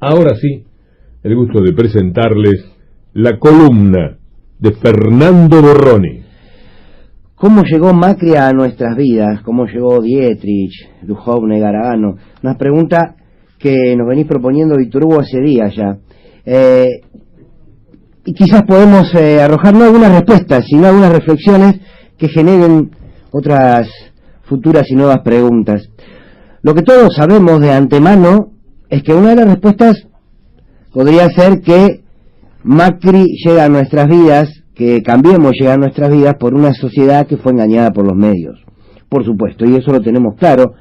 Ahora sí, el gusto de presentarles la columna de Fernando Borroni. ¿Cómo llegó Macri a nuestras vidas? ¿Cómo llegó Dietrich, Duhovne, Garabano? Una pregunta que nos venís proponiendo, Víctor Hugo, hace días ya. Y quizás podemos arrojar no algunas respuestas, sino algunas reflexiones que generen otras futuras y nuevas preguntas. Lo que todos sabemos de antemano es que una de las respuestas podría ser que Macri llega a nuestras vidas, que Cambiemos llega a nuestras vidas por una sociedad que fue engañada por los medios. Por supuesto, y eso lo tenemos claro,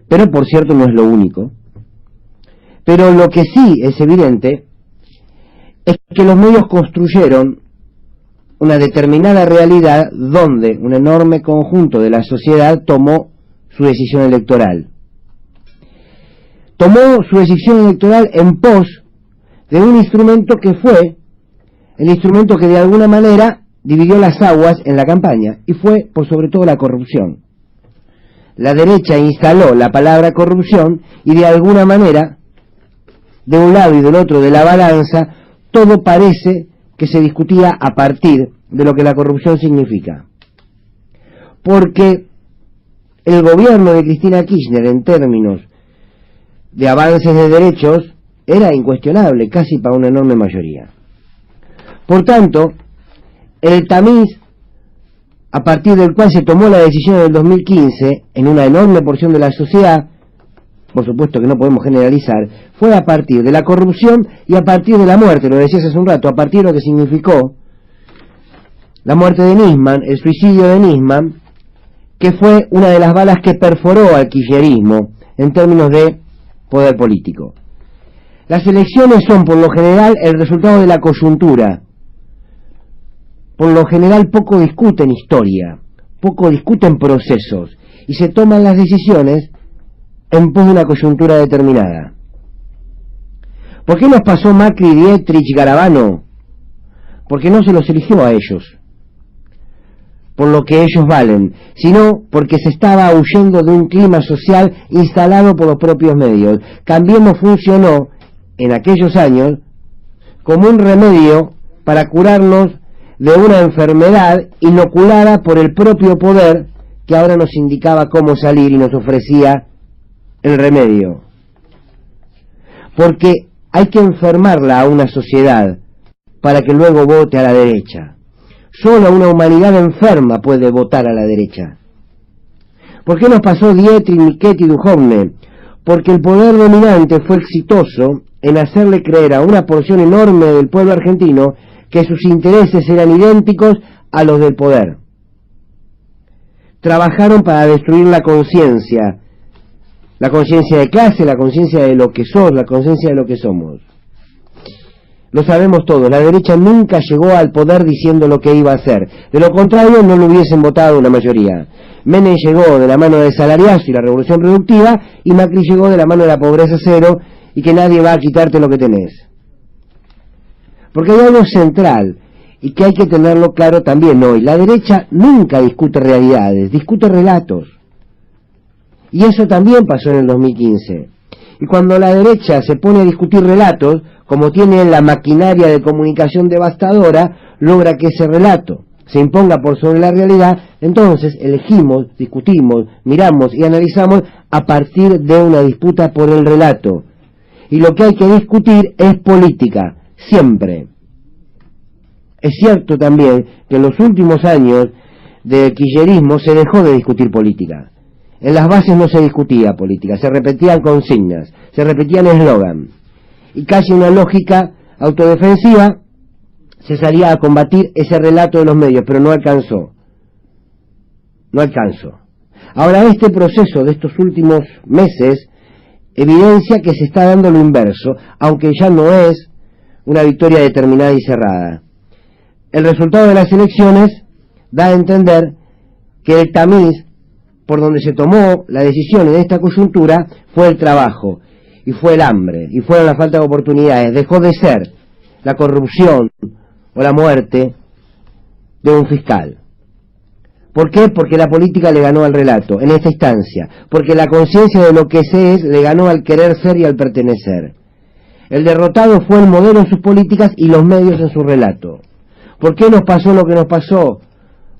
pero por cierto no es lo único. Pero lo que sí es evidente es que los medios construyeron una determinada realidad donde un enorme conjunto de la sociedad tomó su decisión electoral. Tomó su decisión electoral en pos de un instrumento que fue el instrumento que de alguna manera dividió las aguas en la campaña, y fue por sobre todo la corrupción. La derecha instaló la palabra corrupción y de alguna manera, de un lado y del otro de la balanza, todo parece que se discutía a partir de lo que la corrupción significa. Porque el gobierno de Cristina Kirchner, en términos de avances de derechos, era incuestionable, casi para una enorme mayoría. Por tanto, el tamiz a partir del cual se tomó la decisión en el 2015, en una enorme porción de la sociedad, por supuesto que no podemos generalizar, fue a partir de la corrupción y a partir de la muerte, lo decías hace un rato, a partir de lo que significó la muerte de Nisman, el suicidio de Nisman, que fue una de las balas que perforó al kirchnerismo en términos de poder político. Las elecciones son por lo general el resultado de la coyuntura. Por lo general poco discuten historia, poco discuten procesos, y se toman las decisiones en pos de una coyuntura determinada. ¿Por qué nos pasó Macri, Dietrich, Garabano? Porque no se los eligió a ellos, por lo que ellos valen, sino porque se estaba huyendo de un clima social instalado por los propios medios. Cambiemos funcionó en aquellos años como un remedio para curarnos de una enfermedad inoculada por el propio poder que ahora nos indicaba cómo salir y nos ofrecía el remedio. Porque hay que enfermarla a una sociedad para que luego vote a la derecha. Solo una humanidad enferma puede votar a la derecha. ¿Por qué nos pasó Dietrich, Michetti y Duhovne? Porque el poder dominante fue exitoso en hacerle creer a una porción enorme del pueblo argentino que sus intereses eran idénticos a los del poder. Trabajaron para destruir la conciencia de clase, la conciencia de lo que sos, la conciencia de lo que somos. Lo sabemos todos, la derecha nunca llegó al poder diciendo lo que iba a hacer. De lo contrario, no lo hubiesen votado una mayoría. Menem llegó de la mano del salariazo y la revolución productiva, y Macri llegó de la mano de la pobreza cero y que nadie va a quitarte lo que tenés. Porque hay algo central y que hay que tenerlo claro también hoy. La derecha nunca discute realidades, discute relatos. Y eso también pasó en el 2015. Y cuando la derecha se pone a discutir relatos, como tiene la maquinaria de comunicación devastadora, logra que ese relato se imponga por sobre la realidad. Entonces elegimos, discutimos, miramos y analizamos a partir de una disputa por el relato. Y lo que hay que discutir es política, siempre. Es cierto también que en los últimos años del kirchnerismo se dejó de discutir política. En las bases no se discutía política, se repetían consignas, se repetían eslogan. Y casi una lógica autodefensiva se salía a combatir ese relato de los medios, pero no alcanzó. No alcanzó. Ahora este proceso de estos últimos meses evidencia que se está dando lo inverso, aunque ya no es una victoria determinada y cerrada. El resultado de las elecciones da a entender que el tamiz por donde se tomó la decisión en esta coyuntura fue el trabajo, y fue el hambre, y fue la falta de oportunidades. Dejó de ser la corrupción o la muerte de un fiscal. ¿Por qué? Porque la política le ganó al relato, en esta instancia. Porque la conciencia de lo que se es le ganó al querer ser y al pertenecer. El derrotado fue el modelo en sus políticas y los medios en su relato. ¿Por qué nos pasó lo que nos pasó?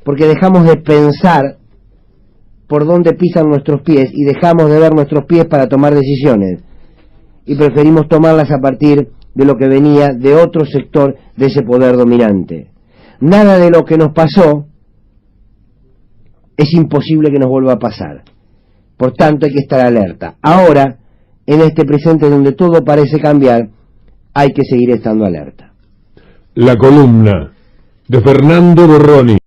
Porque dejamos de pensar por dónde pisan nuestros pies y dejamos de ver nuestros pies para tomar decisiones. Y preferimos tomarlas a partir de lo que venía de otro sector de ese poder dominante. Nada de lo que nos pasó es imposible que nos vuelva a pasar. Por tanto, hay que estar alerta. Ahora, en este presente donde todo parece cambiar, hay que seguir estando alerta. La columna de Fernando Borroni.